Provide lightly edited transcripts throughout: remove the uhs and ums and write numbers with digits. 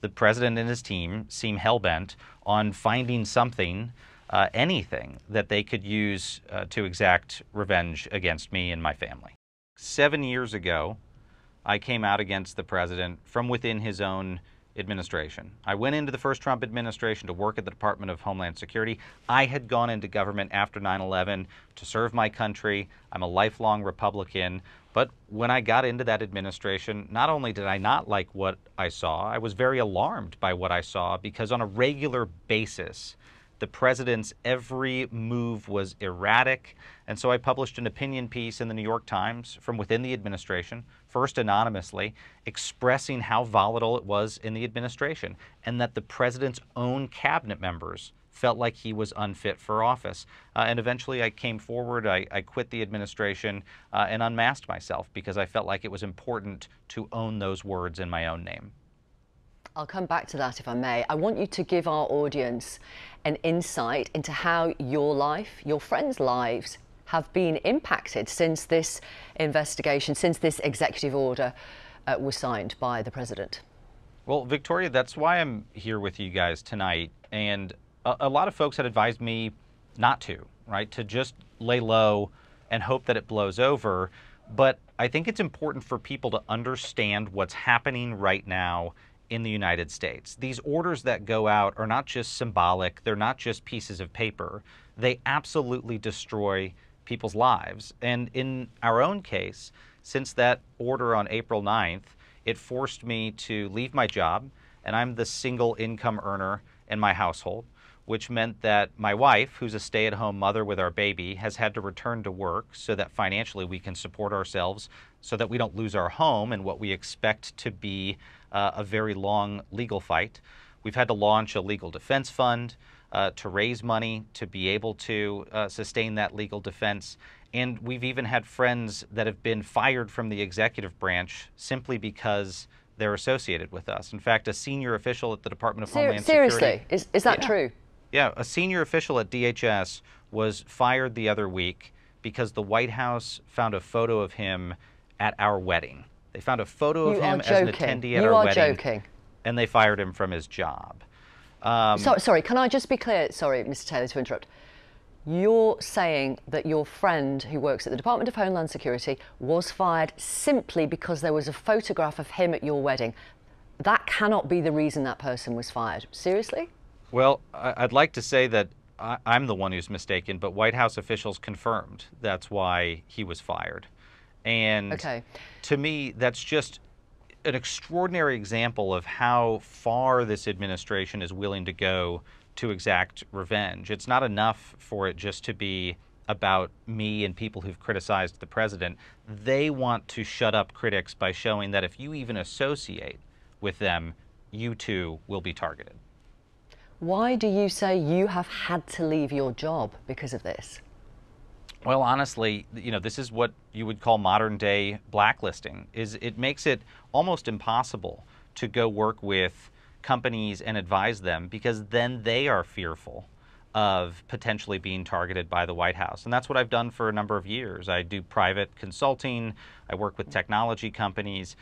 the president and his team seem hell-bent on finding something, anything that they could use to exact revenge against me and my family. 7 years ago, I came out against the president from within his own administration. I went into the first Trump administration to work at the Department of Homeland Security. I had gone into government after 9/11 to serve my country. I'm a lifelong Republican. But when I got into that administration, not only did I not like what I saw, I was very alarmed by what I saw, because on a regular basis, the president's every move was erratic. And so I published an opinion piece in the New York Times from within the administration, first anonymously, expressing how volatile it was in the administration and that the president's own cabinet members felt like he was unfit for office. And eventually I came forward, I quit the administration and unmasked myself, because I felt like it was important to own those words in my own name. I'll come back to that if I may. I want you to give our audience an insight into how your life, your friends' lives, have been impacted since this investigation, since this executive order was signed by the president. Well, Victoria, that's why I'm here with you guys tonight. And a lot of folks had advised me not to, right? To just lay low and hope that it blows over. But I think it's important for people to understand what's happening right now in the United States. These orders that go out are not just symbolic, they're not just pieces of paper. They absolutely destroy people's lives. And in our own case, since that order on April 9th, it forced me to leave my job, and I'm the single income earner in my household, which meant that my wife, who's a stay-at-home mother with our baby, has had to return to work so that financially we can support ourselves, so that we don't lose our home in what we expect to be a very long legal fight. We've had to launch a legal defense fund to raise money to be able to sustain that legal defense. And we've even had friends that have been fired from the executive branch simply because they're associated with us. In fact, a senior official at the Department of Homeland Security... Seriously? Is that true? Yeah, a senior official at DHS was fired the other week because the White House found a photo of him at our wedding. They found a photo of him as an attendee at our wedding. You are joking. And they fired him from his job. Sorry, can I just be clear? Sorry, Mr. Taylor, to interrupt. You're saying that your friend who works at the Department of Homeland Security was fired simply because there was a photograph of him at your wedding. That cannot be the reason that person was fired. Seriously? Well, I'd like to say that I'm the one who's mistaken, but White House officials confirmed that's why he was fired. And to me, that's just an extraordinary example of how far this administration is willing to go to exact revenge. It's not enough for it just to be about me and people who've criticized the president. They want to shut up critics by showing that if you even associate with them, you too will be targeted. Why do you say you have had to leave your job because of this? Well, honestly, this is what you would call modern day blacklisting. It makes it almost impossible to go work with companies and advise them, because then they are fearful of potentially being targeted by the White House. And that's what I've done for a number of years. I do private consulting, I work with technology companies,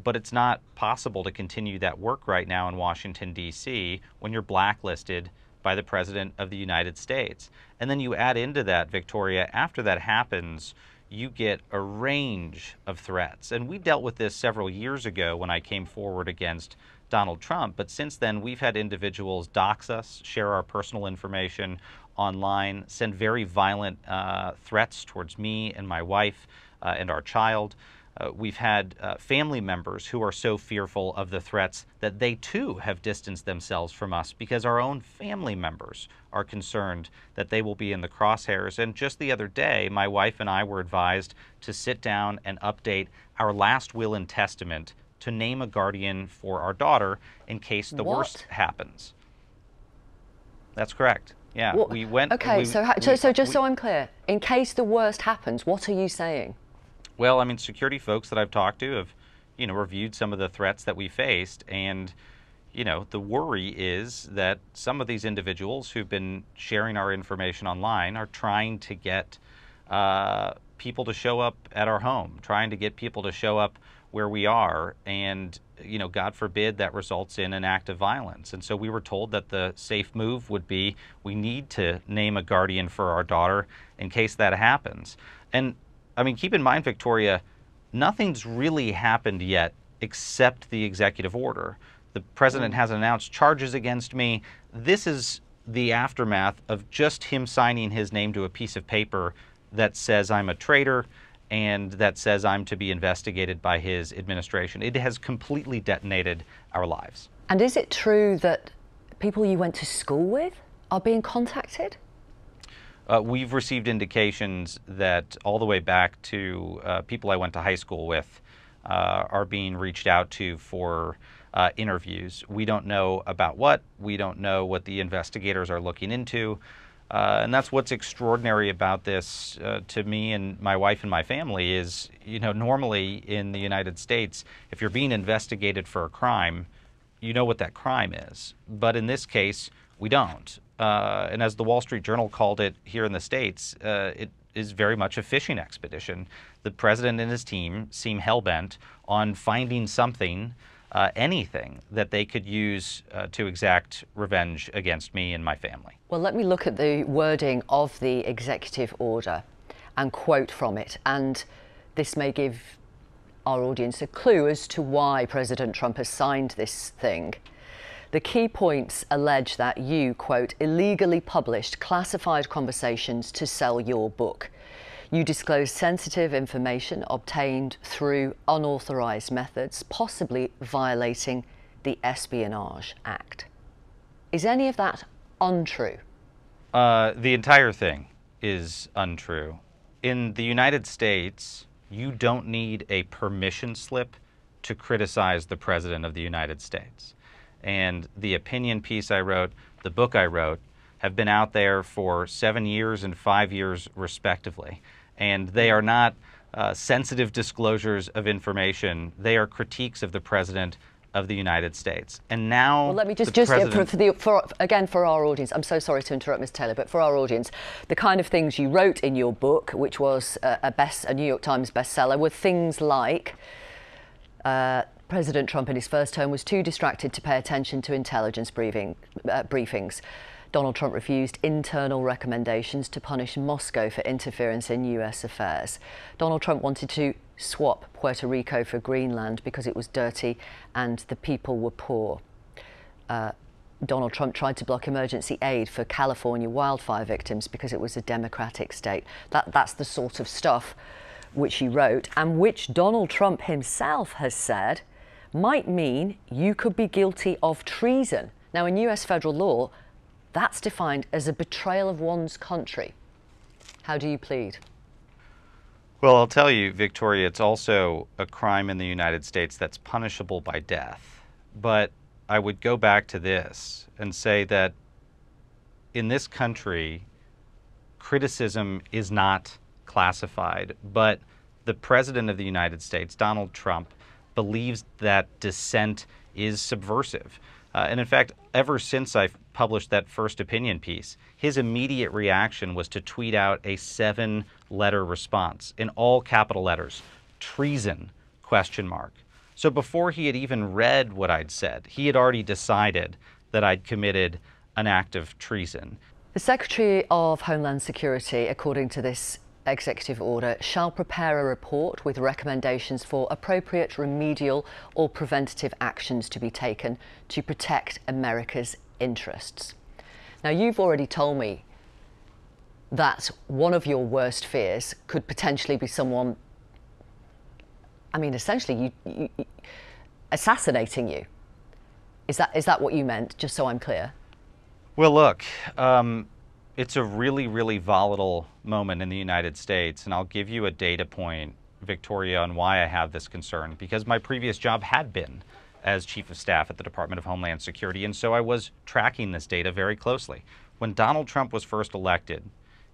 but it's not possible to continue that work right now in Washington, D.C. when you're blacklisted by the President of the United States. And then you add into that, Victoria, after that happens, you get a range of threats. And we dealt with this several years ago when I came forward against Donald Trump, but since then we've had individuals dox us, share our personal information online, send very violent threats towards me and my wife and our child. We've had family members who are so fearful of the threats that they too have distanced themselves from us because our own family members are concerned that they will be in the crosshairs. And just the other day, my wife and I were advised to sit down and update our last will and testament to name a guardian for our daughter in case the worst happens. That's correct. Yeah, we went... Okay, so just so I'm clear, in case the worst happens, what are you saying? Well, I mean, security folks that I've talked to have, reviewed some of the threats that we faced, and, the worry is that some of these individuals who've been sharing our information online are trying to get people to show up at our home, trying to get people to show up where we are, and God forbid, that results in an act of violence. And so we were told that the safe move would be, we need to name a guardian for our daughter in case that happens. And I mean, keep in mind, Victoria, nothing's really happened yet except the executive order. The president hasn't announced charges against me. This is the aftermath of just him signing his name to a piece of paper that says I'm a traitor and that says I'm to be investigated by his administration. It has completely detonated our lives. And is it true that people you went to school with are being contacted? We've received indications that all the way back to people I went to high school with are being reached out to for interviews. We don't know about what. We don't know what the investigators are looking into. And that's what's extraordinary about this to me and my wife and my family is, normally in the United States, if you're being investigated for a crime, you know what that crime is. But in this case, we don't. And as the Wall Street Journal called it here in the States, it is very much a fishing expedition. The president and his team seem hell-bent on finding something, anything that they could use to exact revenge against me and my family. Well, let me look at the wording of the executive order and quote from it. And this may give our audience a clue as to why President Trump has signed this thing. The key points allege that you, quote, illegally published classified conversations to sell your book. You disclosed sensitive information obtained through unauthorized methods, possibly violating the Espionage Act. Is any of that untrue? The entire thing is untrue. In the United States, you don't need a permission slip to criticize the President of the United States. And the opinion piece I wrote, the book I wrote, have been out there for 7 years and 5 years respectively. And they are not sensitive disclosures of information. They are critiques of the President of the United States. And now, well, let me just president... for our audience, I'm so sorry to interrupt, Ms. Taylor, but for our audience, the kind of things you wrote in your book, which was a New York Times bestseller, were things like President Trump in his first term was too distracted to pay attention to intelligence briefings. Donald Trump refused internal recommendations to punish Moscow for interference in US affairs. Donald Trump wanted to swap Puerto Rico for Greenland because it was dirty and the people were poor. Donald Trump tried to block emergency aid for California wildfire victims because it was a democratic state. That's the sort of stuff which he wrote, and which Donald Trump himself has said might mean you could be guilty of treason. Now, in US federal law, that's defined as a betrayal of one's country. How do you plead? Well, I'll tell you, Victoria, it's also a crime in the United States that's punishable by death. But I would go back to this and say that in this country, criticism is not classified, but the President of the United States, Donald Trump, believes that dissent is subversive. And in fact, ever since I published that first opinion piece, his immediate reaction was to tweet out a 7-letter response in all capital letters, treason, ? So before he had even read what I'd said, he had already decided that I'd committed an act of treason. The Secretary of Homeland Security, according to this executive order, shall prepare a report with recommendations for appropriate remedial or preventative actions to be taken to protect America's interests. Now, you've already told me that one of your worst fears could potentially be someone, I mean, essentially you assassinating you. Is that what you meant, just so I'm clear? Well, look, it's a really, really volatile moment in the United States, and I'll give you a data point, Victoria, on why I have this concern, because my previous job had been as Chief of Staff at the Department of Homeland Security, and so I was tracking this data very closely. When Donald Trump was first elected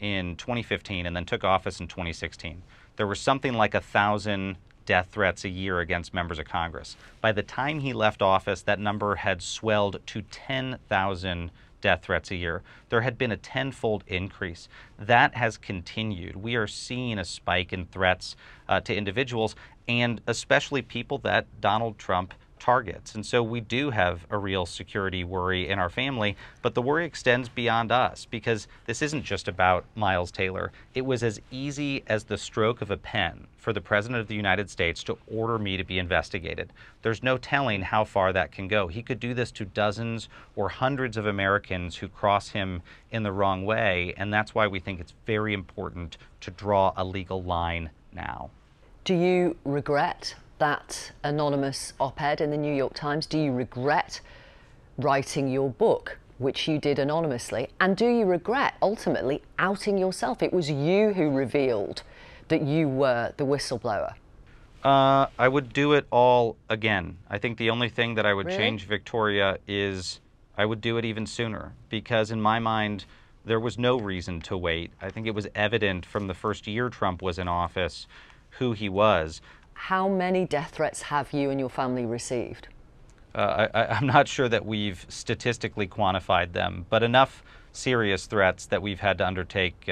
in 2015 and then took office in 2016, there were something like 1,000 death threats a year against members of Congress. By the time he left office, that number had swelled to 10,000 death threats a year. There had been a 10-fold increase. That has continued. We are seeing a spike in threats to individuals, and especially people that Donald Trump targets. And so we do have a real security worry in our family, but the worry extends beyond us because this isn't just about Miles Taylor. It was as easy as the stroke of a pen for the President of the United States to order me to be investigated. There's no telling how far that can go. He could do this to dozens or hundreds of Americans who cross him in the wrong way, and that's why we think it's very important to draw a legal line now. Do you regret that anonymous op-ed in the New York Times? Do you regret writing your book, which you did anonymously? And do you regret ultimately outing yourself? It was you who revealed that you were the whistleblower. I would do it all again. I think the only thing that I would Really? change, Victoria, is I would do it even sooner, because in my mind, there was no reason to wait. I think it was evident from the first year Trump was in office who he was. How many death threats have you and your family received? I'm not sure that we've statistically quantified them, but enough serious threats that we've had to undertake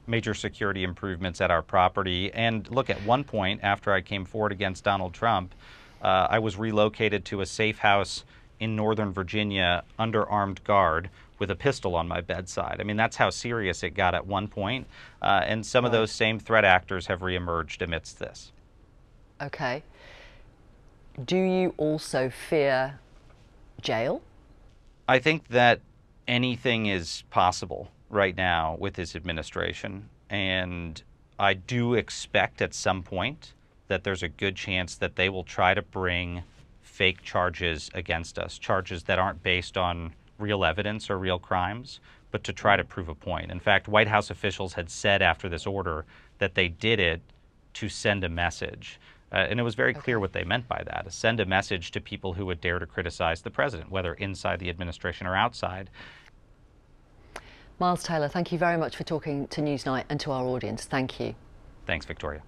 major security improvements at our property. And look, at one point, after I came forward against Donald Trump, I was relocated to a safe house in Northern Virginia under armed guard with a pistol on my bedside. I mean, that's how serious it got at one point. And some of those same threat actors have reemerged amidst this. Okay. Do you also fear jail? I think that anything is possible right now with this administration, and I do expect at some point that there's a good chance that they will try to bring fake charges against us, charges that aren't based on real evidence or real crimes, but to try to prove a point. In fact, White House officials had said after this order that they did it to send a message. And it was very clear what they meant by that, send a message to people who would dare to criticize the president, whether inside the administration or outside. Miles Taylor, thank you very much for talking to Newsnight and to our audience. Thank you. Thanks, Victoria.